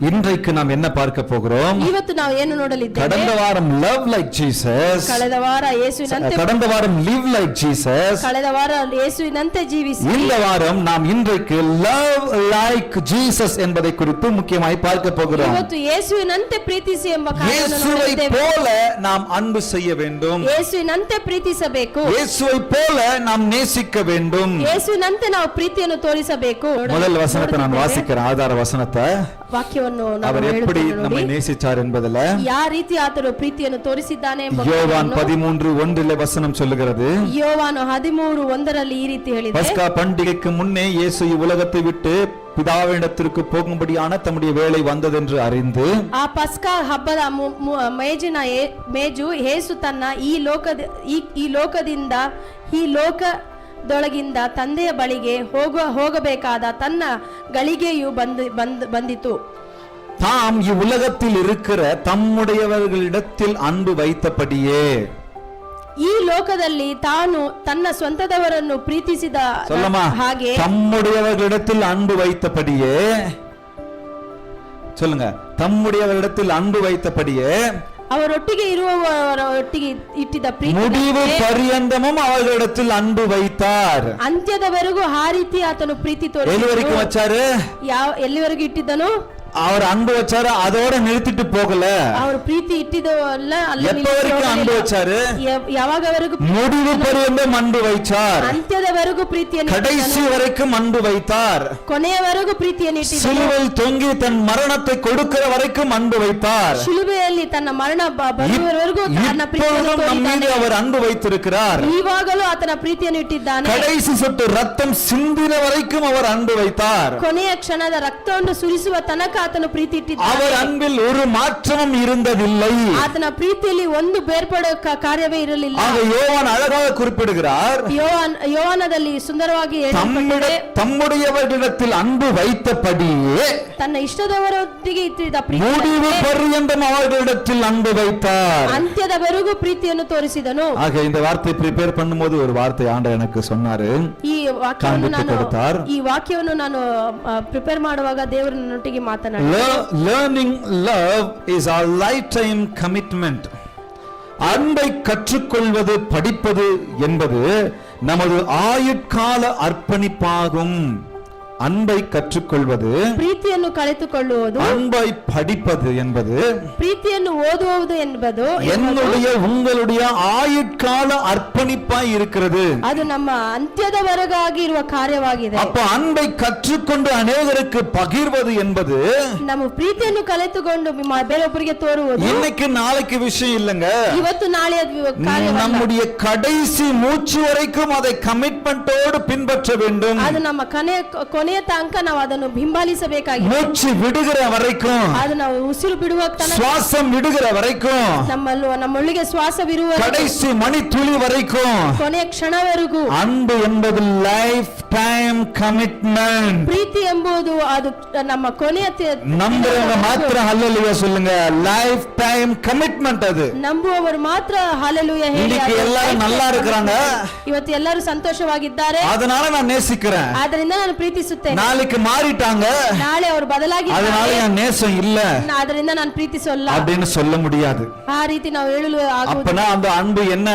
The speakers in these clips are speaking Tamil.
இன்றைக்கு நாம் என்ன பார்க்க போகிறோம்? ಇವತ್ತು ನಾವು ಏನು ನೋಡಲಿದ್ದೇವೆ? கடந்த வாரம் love like Jesus, ಕಳೆದ ವಾರ ಯೇಸುವಿನಂತೆ, கடந்த வாரம் live like Jesus, ಕಳೆದ ವಾರ ಯೇಸುವಿನಂತೆ ಜೀವಿಸಿ, இந்த வாரம் நாம் இன்றைக்கு love like Jesus என்பதை குறித்து முக்கியமாய் பார்க்க போகிறோம். ಇವತ್ತು ಯೇಸುವಿನಂತೆ ಪ್ರೀತಿಸಿ ಎಂಬ ಕಾರ್ಯವನ್ನು இயேசுவை ನೋಡಲಿದ್ದೇವೆ. போல நாம் அன்பு செய்ய வேண்டும், ಯೇಸುವಿನಂತೆ ಪ್ರೀತಿಸಬೇಕು, இயேசுவை போல நாம் நேசிக்க வேண்டும். ಯೇಸುವಿನಂತೆ ನಾವು ಪ್ರೀತಿಯನ್ನು ತೋರಿಸಬೇಕು. முதல் வசனத்தை நான் வாசிக்கிறேன், ஆதார வசனத்தை. ವಾಕ್ಯವನ್ನು அவர் எப்படி நம்மை நேசிச்சார் என்பதில் ಯಾವ ರೀತಿ ಆತನು ಪ್ರೀತಿಯನ್ನು ತೋರಿಸಿದ್ದಾನೆ ಎಂಬ யோவான் 13:1 வசனம் சொல்லுகிறது. ಯೋವಾನು 13:1 ಈ ರೀತಿ ಹೇಳಿದೆ, பஸ்கா பண்டிகைக்கு முன்னே இயேசு உலகத்தை விட்டு பிதாவினிடத்திற்கு போகும்படியான தம்முடைய வேளை வந்ததென்று அறிந்து, ಆ ಪಸ್ಕಾ ಹಬ್ಬದ ಮೇಜು ಯೇಸು ತನ್ನ ಈ ಲೋಕದೊಳಗಿಂದ ತಂದೆಯ ಬಳಿಗೆ ಹೋಗಬೇಕಾದ ತನ್ನ ಗಳಿಗೆಯು ಬಂದಿತು. தாம் இவ்வுலகத்தில் இருக்கிற தம்முடையவர்களிடத்தில் அன்பு வைத்தபடியே, ಈ ಲೋಕದಲ್ಲಿ ತಾನು ತನ್ನ ಸ್ವಂತದವರನ್ನು ಪ್ರೀತಿಸಿದ ಹಾಗೆ, தம்முடையவர்களிடத்தில் அன்பு வைத்தபடியே, சொல்லுங்க, தம்முடையவர்களிடத்தில் அன்பு வைத்தபடியே, ಅವರೊಟ್ಟಿಗೆ ಇರುವವರೊಟ್ಟಿಗೆ ಇಟ್ಟಿದ್ದ ಪ್ರೀತಿ முடிவு பரியந்தமும் அவர்களிடத்தில் அன்பு வைத்தார். ಅಂತ್ಯದವರೆಗೂ ಆ ರೀತಿ ಆತನು ಪ್ರೀತಿ எಲ್ಲಿவரைக்கும் வச்சாரு? ಎಲ್ಲಿವರೆಗೂ ಇಟ್ಟಿದ್ದನು? அவர் அன்பு வச்சாரு, அதோட நிறுத்திட்டு போகல. அவர் ಪ್ರೀತಿ ಇಟ್ಟಿದ್ದಲ್ಲ, எப்ப வரைக்கும் அன்பு வச்சாரு? ಯಾವಾಗವರೆಗೂ முடிவு பரியந்தம் அன்பு வைத்தார். ಅಂತ್ಯದವರೆಗೂ ಪ್ರೀತಿಯನ್ನು, கடைசி வரைக்கும் அன்பு வைத்தார். ಕೊನೆಯವರೆಗೂ ಪ್ರೀತಿಯನ್ನು ಇಟ್ಟಿದ್ದನು. சிலுவையில் தொங்கி தன் மரணத்தை கொடுக்கிற வரைக்கும் அன்பு வைத்தார். ಶಿಲುಬೆಯಲ್ಲಿ ತನ್ನ ಮರಣ ಬರುವವರೆಗೂ ತನ್ನ ಪ್ರೀತಿಯನ್ನು ತೋರಿದ್ದಾನೆ. அவர் அன்பு வைத்திருக்கிறார். ಈವಾಗಲೂ ಆತನ ಪ್ರೀತಿಯನ್ನು ಇಟ್ಟಿದ್ದಾನೆ. கடைசி சொட்டு ரத்தம் சிந்தின வரைக்கும் அவர் அன்பு வைத்தார். ಕೊನೆಯ ಕ್ಷಣದ ರಕ್ತವನ್ನು ಸುರಿಸುವ ತನಕ ಆತನು ಪ್ರೀತಿ ಇಟ್ಟಿದ್ದಾನೆ. அவர் அன்பில் ஒரு மாற்றமும் இருந்ததில்லை. ಆತನ ಪ್ರೀತಿಯಲ್ಲಿ ಒಂದು ಬೇರ್ಪಡುವ ಕಾರ್ಯವೇ ಇರಲಿಲ್ಲ. ಆಗ யோவான் அழகாக குறிப்பிடுகிறார், ಯೋವಾನದಲ್ಲಿ ಸುಂದರವಾಗಿ ಹೇಳಲ್ಪಟ್ಟಿದೆ, தம்முடையவர்களிடத்தில் அன்பு வைத்தபடியே ತನ್ನ ಇಷ್ಟದವರೊಟ್ಟಿಗೆ ಇಟ್ಟಿದ್ದ ಪ್ರೀತಿ, முடிவு பரியந்தம் அவர்களிடத்தில் அன்பு வைத்தார். ಅಂತ್ಯದವರೆಗೂ ಪ್ರೀತಿಯನ್ನು ತೋರಿಸಿದನು. ஆக இந்த வார்த்தை ಪ್ರಿಪೇರ್ பண்ணும்போது ஒரு வார்த்தை ஆண்டவர் எனக்கு சொன்னாரு, ಈ ವಾಕ್ಯವನ್ನು ನಾನು ಪ್ರಿಪೇರ್ ಮಾಡುವಾಗ ದೇವರು ನನ್ನೊಟ್ಟಿಗೆ ಮಾತನಾಡಿದ, learning love is a lifetime commitment. அன்பை கற்றுக்கொள்வது, படிப்பது என்பது நமது ஆயுட்கால அர்ப்பணிப்பாகும். அன்பை கற்றுக்கொள்வது, ಪ್ರೀತಿಯನ್ನು ಕಲಿತುಕೊಳ್ಳುವುದು, அன்பை படிப்பது என்பது, ಪ್ರೀತಿಯನ್ನು ಓದುವುದು என்பது என்னுடைய உங்களுடைய ஆயுட்கால அர்ப்பணிப்பாய் இருக்கிறது. ಅದು ನಮ್ಮ ಅಂತ್ಯದವರೆಗಾಗಿ ಇರುವ ಕಾರ್ಯವಾಗಿದೆ. அப்ப அன்பை கற்றுக்கொண்டு அநேகருக்கு பகிர்வது என்பது, ನಮ್ಮ ಪ್ರೀತಿಯನ್ನು ಕಲಿತುಕೊಂಡು ಬೇರೊಬ್ಬರಿಗೆ ತೋರುವುದು இன்னைக்கு நாளைக்கு விஷயம் இல்லைங்க. ಇವತ್ತು ನಾಳೆ ಕಾರ್ಯವಲ್ಲ. நம்முடைய கடைசி மூச்சு வரைக்கும் அதை கமிட்மெண்டோடு பின்பற்ற வேண்டும். ಅದು ನಮ್ಮ ಕೊನೆಯ ತನಕ ನಾವು ಅದನ್ನು ಹಿಂಬಾಲಿಸಬೇಕಾಗಿದೆ. மூச்சு விடுகிற வரைக்கும், ಅದು ನಾವು ಉಸಿರು ಬಿಡುವ ತನಕ, சுவாசம் விடுகிற வரைக்கும், ನಮ್ಮೊಳಗೆ ಶ್ವಾಸವಿರುವ கடைசி மணி துளி வரைக்கும் ಕೊನೆಯ ಕ್ಷಣವರೆಗೂ அன்பு என்பது லைஃப் டைம் கமிட்மெண்ட். ಪ್ರೀತಿ ಎಂಬುದು ಅದು ನಮ್ಮ ಕೊನೆಯ நம்புறவங்க மாத்திரம் ஹல்லேலூயா சொல்லுங்க. லைஃப் டைம் கமிட்மெண்ட் அது. ನಂಬುವವರು ಮಾತ್ರ ஹல்லேலூயா ಹೇಳಿ. இன்னைக்கு எல்லாரும் நல்லா இருக்கிறாங்க, ಇವತ್ತು ಎಲ್ಲರೂ ಸಂತೋಷವಾಗಿದ್ದಾರೆ, அதனால நான் நேசிக்கிறேன். ಆದ್ದರಿಂದ ನಾನು ಪ್ರೀತಿಸುತ್ತೇನೆ. நாளைக்கு மாறிட்டாங்க, ನಾಳೆ ಅವರು ಬದಲಾಗಿದ್ದಾರೆ, அதனால என் நேசம் இல்ல, ಆದ್ದರಿಂದ ನಾನು ಪ್ರೀತಿಸಲ್ಲ அப்படின்னு சொல்ல முடியாது. ಆ ರೀತಿ ನಾವು ಹೇಳಲು ಆಗುವುದಿಲ್ಲ. அப்பனா அந்த அன்பு என்ன?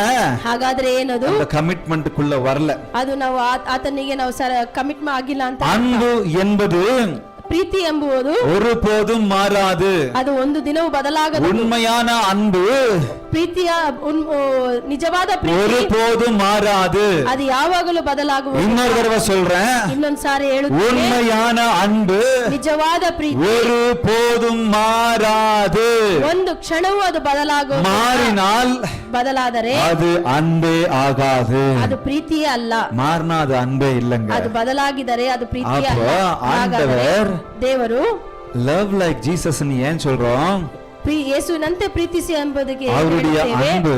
ಹಾಗಾದ್ರೆ ಏನದು? அந்த கமிட்மெண்ட்க்குள்ள வரல. ಅದು ನಾವು ಆತನಿಗೆ ನಾವು ಕಮಿಟ್ ಆಗಿಲ್ಲ ಅಂತ. அன்பு என்பது, ಪ್ರೀತಿ ಎಂಬುದು ஒருபோதும் மாறாது. ಅದು ಒಂದು ದಿನವೂ ಬದಲಾಗದು. உண்மையான அன்பு, ಪ್ರೀತಿಯ ನಿಜವಾದ ಪ್ರೀತಿ ஒருபோதும் மாறாது. ಅದು ಯಾವಾಗಲೂ ಬದಲಾಗುವುದು. இன்னொரு தடவை சொல்றேன், ಇನ್ನೊಂದು ಸಾರಿ ಹೇಳುತ್ತೇನೆ, உண்மையான அன்பு ನಿಜವಾದ ಪ್ರೀತಿ ஒருபோதும் மாறாது. ಒಂದು ಕ್ಷಣವೂ ಅದು மாறினால் ಬದಲಾದರೆ அது அன்பே ஆகாது. ಅದು ಪ್ರೀತಿಯೇ ಅಲ್ಲ. மாறினா அது அன்பே இல்லைங்க. ಅದು ಬದಲಾಗಿದರೆ ಅದು ಪ್ರೀತಿಯೇ ಅಲ್ಲ. ஆண்டவர் ದೇವರು லவ் லைக் ஜீசஸ் ஏன் சொல்றோம்? ಯೇಸುವಿನಂತೆ ಪ್ರೀತಿಸಿ ಎಂಬುದಕ್ಕೆ அவருடைய அன்பு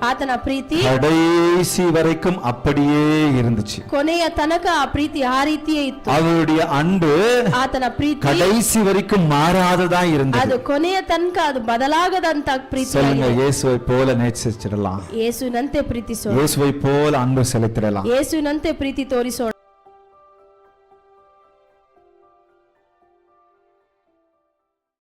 ಆತನ ಪ್ರೀತಿ கடைசி வரைக்கும் அப்படியே இருந்துச்சு. ಕೊನೆಯ ತನಕ ಆ ಪ್ರೀತಿ ಆ ರೀತಿಯೇ ಇತ್ತು. அவருடைய அன்பு ಆತನ ಪ್ರೀತಿ கடைசி வரைக்கும் மாறாததா இருந்தது. ಅದು ಕೊನೆಯ ತನಕ ಅದು ಬದಲಾಗದಂತ ಪ್ರೀತಿ. சொல்லுங்க, இயேசுவை போல நேசிச்சிடலாம், ಯೇಸುವಿನಂತೆ ಪ್ರೀತಿಸೋಣ, இயேசுவை போல அன்பு செலுத்திடலாம். ಯೇಸುವಿನಂತೆ ಪ್ರೀತಿ ತೋರಿಸೋಣ.